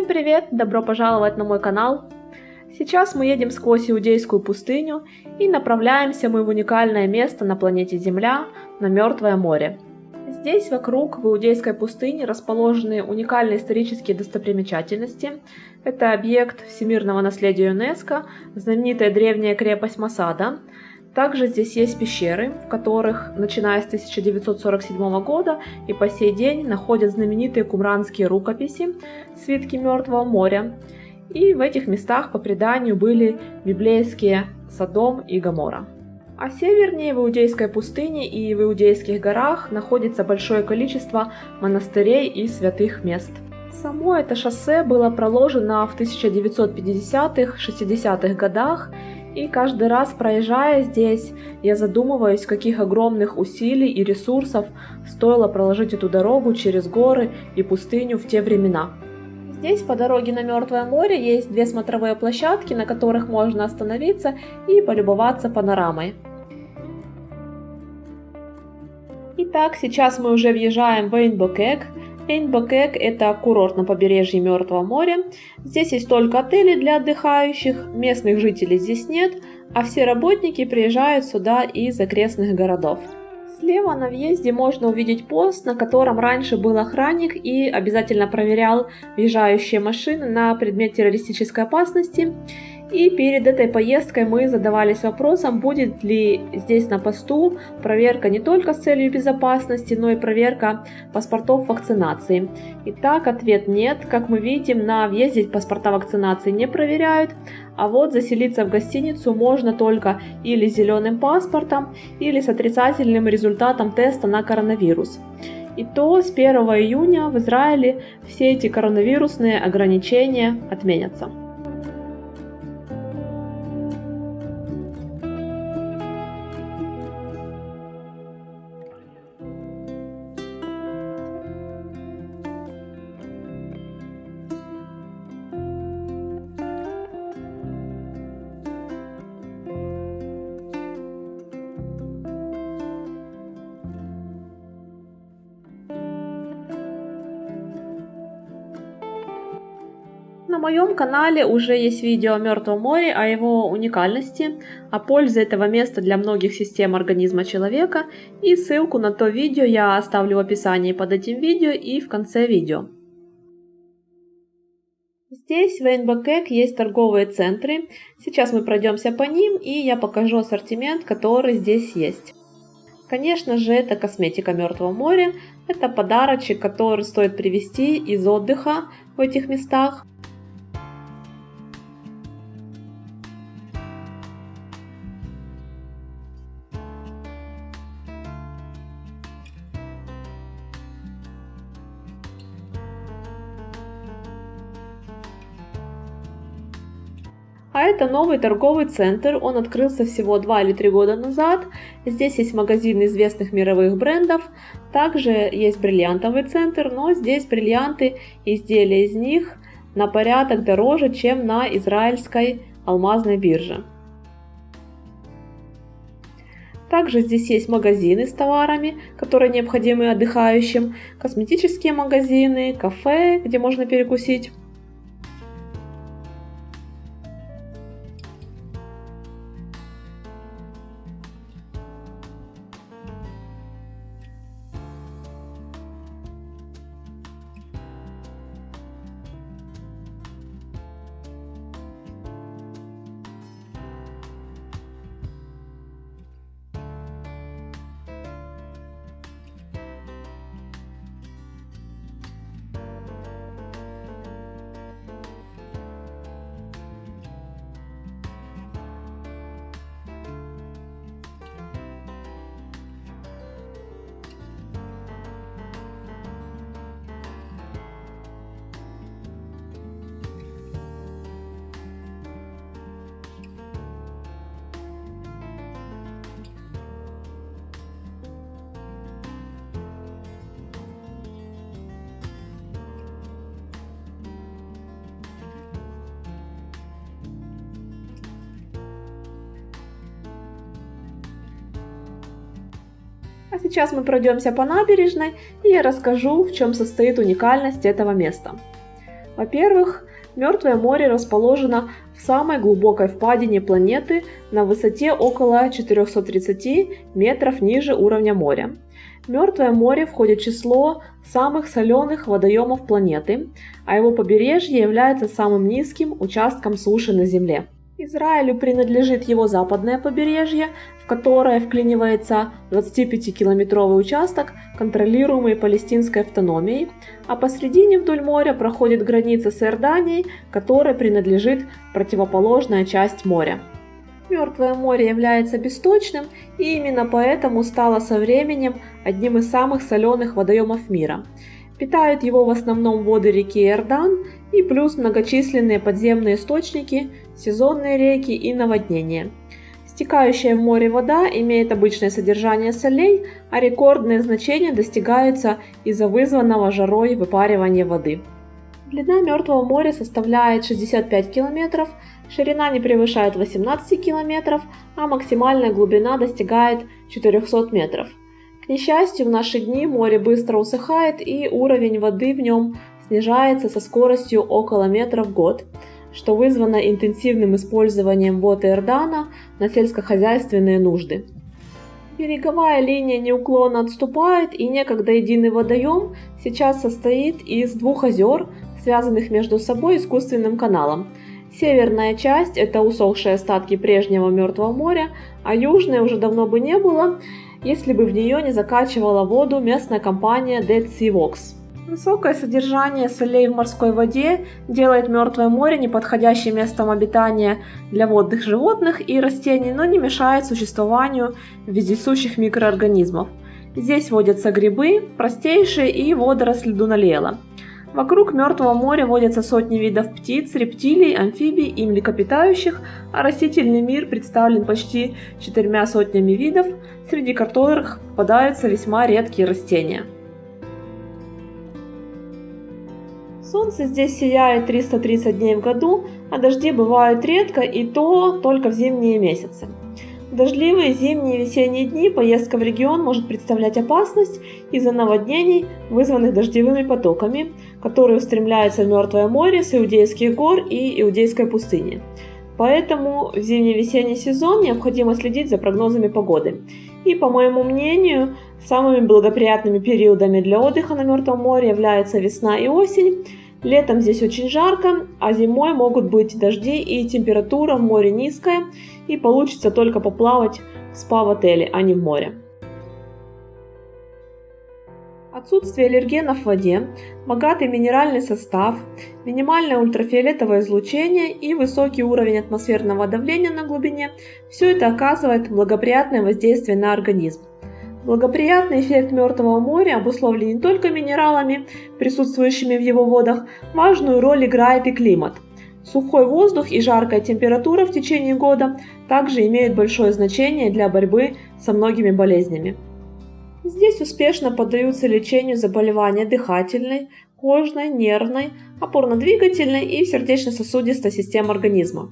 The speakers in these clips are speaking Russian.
Всем привет! Добро пожаловать на мой канал! Сейчас мы едем сквозь Иудейскую пустыню и направляемся мы в уникальное место на планете Земля, на Мертвое море. Здесь вокруг в Иудейской пустыне расположены уникальные исторические достопримечательности. Это объект всемирного наследия ЮНЕСКО, знаменитая древняя крепость Масада. Также здесь есть пещеры, в которых, начиная с 1947 года и по сей день, находят знаменитые кумранские рукописи, свитки Мертвого моря. И в этих местах, по преданию, были библейские Содом и Гоморра. А севернее, в Иудейской пустыне и в Иудейских горах, находится большое количество монастырей и святых мест. Само это шоссе было проложено в 1950-60-х годах, и каждый раз, проезжая здесь, я задумываюсь, каких огромных усилий и ресурсов стоило проложить эту дорогу через горы и пустыню в те времена. Здесь по дороге на Мертвое море есть две смотровые площадки, на которых можно остановиться и полюбоваться панорамой. Итак, сейчас мы уже въезжаем в Эйн-Бокек. Эйн-Бокек – это курорт на побережье Мертвого моря. Здесь есть только отели для отдыхающих, местных жителей здесь нет, а все работники приезжают сюда из окрестных городов. Слева на въезде можно увидеть пост, на котором раньше был охранник и обязательно проверял въезжающие машины на предмет террористической опасности. И перед этой поездкой мы задавались вопросом, будет ли здесь на посту проверка не только с целью безопасности, но и проверка паспортов вакцинации. Итак, ответ нет. Как мы видим, на въезде паспорта вакцинации не проверяют, а вот заселиться в гостиницу можно только или с зеленым паспортом, или с отрицательным результатом теста на коронавирус. И то с 1 июня в Израиле все эти коронавирусные ограничения отменятся. На моем канале уже есть видео о Мертвом море, о его уникальности, о пользе этого места для многих систем организма человека, и ссылку на то видео я оставлю в описании под этим видео и в конце видео. Здесь в Эйн-Бокек есть торговые центры. Сейчас мы пройдемся по ним, и я покажу ассортимент, который здесь есть. Конечно же, это косметика Мертвого моря. Это подарочек, который стоит привезти из отдыха в этих местах. А это новый торговый центр, он открылся всего 2 или 3 года назад. Здесь есть магазин известных мировых брендов, также есть бриллиантовый центр, но здесь бриллианты, изделия из них на порядок дороже, чем на израильской алмазной бирже. Также здесь есть магазины с товарами, которые необходимы отдыхающим, косметические магазины, кафе, где можно перекусить. А сейчас мы пройдемся по набережной, и я расскажу, в чем состоит уникальность этого места. Во-первых, Мертвое море расположено в самой глубокой впадине планеты на высоте около 430 метров ниже уровня моря. Мертвое море входит в число самых соленых водоемов планеты, а его побережье является самым низким участком суши на Земле. Израилю принадлежит его западное побережье, в которое вклинивается 25-километровый участок, контролируемый палестинской автономией, а посредине вдоль моря проходит граница с Иорданией, которой принадлежит противоположная часть моря. Мертвое море является бесточным, и именно поэтому стало со временем одним из самых соленых водоемов мира. Питают его в основном воды реки Иордан и плюс многочисленные подземные источники, сезонные реки и наводнения. Стекающая в море вода имеет обычное содержание солей, а рекордные значения достигаются из-за вызванного жарой выпаривания воды. Длина Мертвого моря составляет 65 километров, ширина не превышает 18 километров, а максимальная глубина достигает 400 метров. К несчастью, в наши дни море быстро усыхает и уровень воды в нем снижается со скоростью около метра в год, что вызвано интенсивным использованием вод Иордана на сельскохозяйственные нужды. Береговая линия неуклонно отступает, и некогда единый водоем сейчас состоит из двух озер, связанных между собой искусственным каналом. Северная часть – это усохшие остатки прежнего Мертвого моря, а южной уже давно бы не было, если бы в нее не закачивала воду местная компания Dead Sea Works. Высокое содержание солей в морской воде делает Мертвое море неподходящим местом обитания для водных животных и растений, но не мешает существованию вездесущих микроорганизмов. Здесь водятся грибы, простейшие и водоросли дуналела. Вокруг Мертвого моря водятся сотни видов птиц, рептилий, амфибий и млекопитающих, а растительный мир представлен почти 4 сотнями видов, среди которых попадаются весьма редкие растения. Солнце здесь сияет 330 дней в году, а дожди бывают редко и то только в зимние месяцы. В дождливые зимние и весенние дни поездка в регион может представлять опасность из-за наводнений, вызванных дождевыми потоками, которые устремляются в Мертвое море с Иудейских гор и Иудейской пустыни. Поэтому в зимне-весенний сезон необходимо следить за прогнозами погоды. И, по моему мнению, самыми благоприятными периодами для отдыха на Мертвом море являются весна и осень. Летом здесь очень жарко, а зимой могут быть дожди и температура в море низкая, и получится только поплавать в спа-отеле, а не в море. Отсутствие аллергенов в воде, богатый минеральный состав, минимальное ультрафиолетовое излучение и высокий уровень атмосферного давления на глубине – все это оказывает благоприятное воздействие на организм. Благоприятный эффект Мертвого моря обусловлен не только минералами, присутствующими в его водах, важную роль играет и климат. Сухой воздух и жаркая температура в течение года также имеют большое значение для борьбы со многими болезнями. Здесь успешно поддаются лечению заболевания дыхательной, кожной, нервной, опорно-двигательной и сердечно-сосудистой систем организма.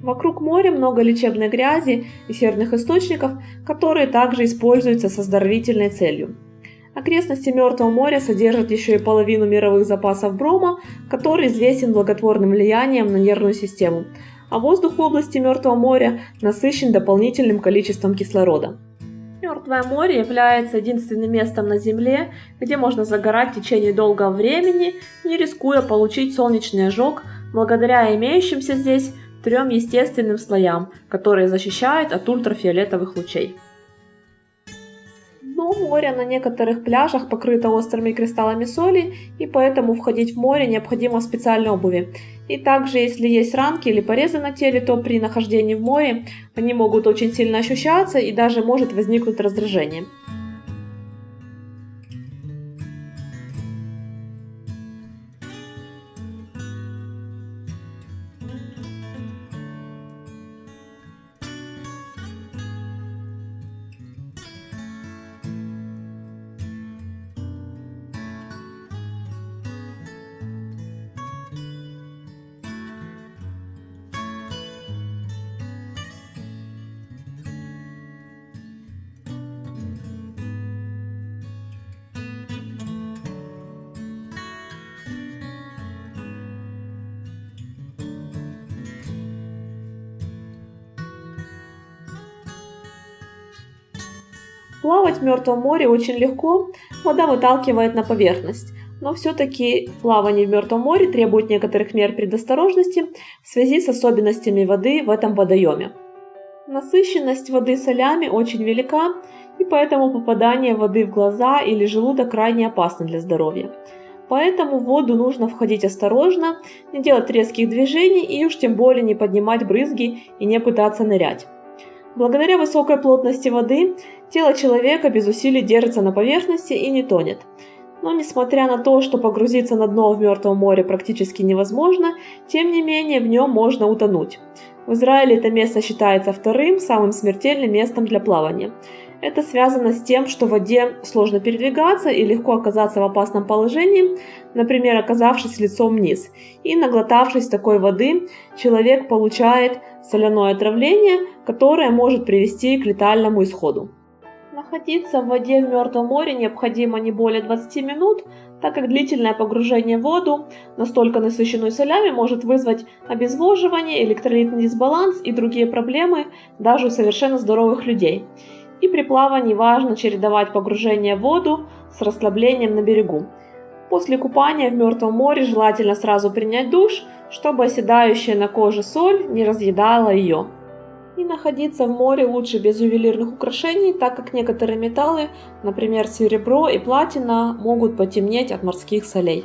Вокруг моря много лечебной грязи и серных источников, которые также используются с оздоровительной целью. Окрестности Мертвого моря содержат еще и половину мировых запасов брома, который известен благотворным влиянием на нервную систему, а воздух в области Мертвого моря насыщен дополнительным количеством кислорода. Мертвое море является единственным местом на Земле, где можно загорать в течение долгого времени, не рискуя получить солнечный ожог, благодаря имеющимся здесь 3 естественным слоям, которые защищают от ультрафиолетовых лучей. Дно моря на некоторых пляжах покрыто острыми кристаллами соли, и поэтому входить в море необходимо в специальной обуви. И также, если есть ранки или порезы на теле, то при нахождении в море они могут очень сильно ощущаться и даже может возникнуть раздражение. Плавать в Мертвом море очень легко, вода выталкивает на поверхность. Но все-таки плавание в Мертвом море требует некоторых мер предосторожности в связи с особенностями воды в этом водоеме. Насыщенность воды солями очень велика, и поэтому попадание воды в глаза или желудок крайне опасно для здоровья. Поэтому в воду нужно входить осторожно, не делать резких движений и уж тем более не поднимать брызги и не пытаться нырять. Благодаря высокой плотности воды тело человека без усилий держится на поверхности и не тонет. Но несмотря на то, что погрузиться на дно в Мертвом море практически невозможно, тем не менее в нем можно утонуть. В Израиле это место считается вторым самым смертельным местом для плавания. Это связано с тем, что в воде сложно передвигаться и легко оказаться в опасном положении, например, оказавшись лицом вниз. И наглотавшись такой воды, человек получает соляное отравление, которое может привести к летальному исходу. Находиться в воде в Мертвом море необходимо не более 20 минут, так как длительное погружение в воду, настолько насыщенную солями, может вызвать обезвоживание, электролитный дисбаланс и другие проблемы даже у совершенно здоровых людей. И при плавании важно чередовать погружение в воду с расслаблением на берегу. После купания в Мертвом море желательно сразу принять душ, чтобы оседающая на коже соль не разъедала ее. И находиться в море лучше без ювелирных украшений, так как некоторые металлы, например серебро и платина, могут потемнеть от морских солей.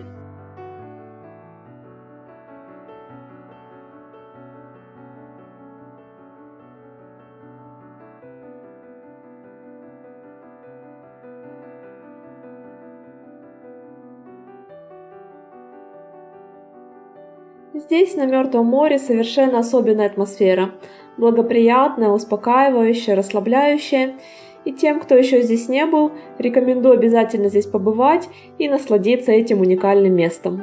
Здесь, на Мертвом море, совершенно особенная атмосфера, благоприятная, успокаивающая, расслабляющая. И тем, кто еще здесь не был, рекомендую обязательно здесь побывать и насладиться этим уникальным местом.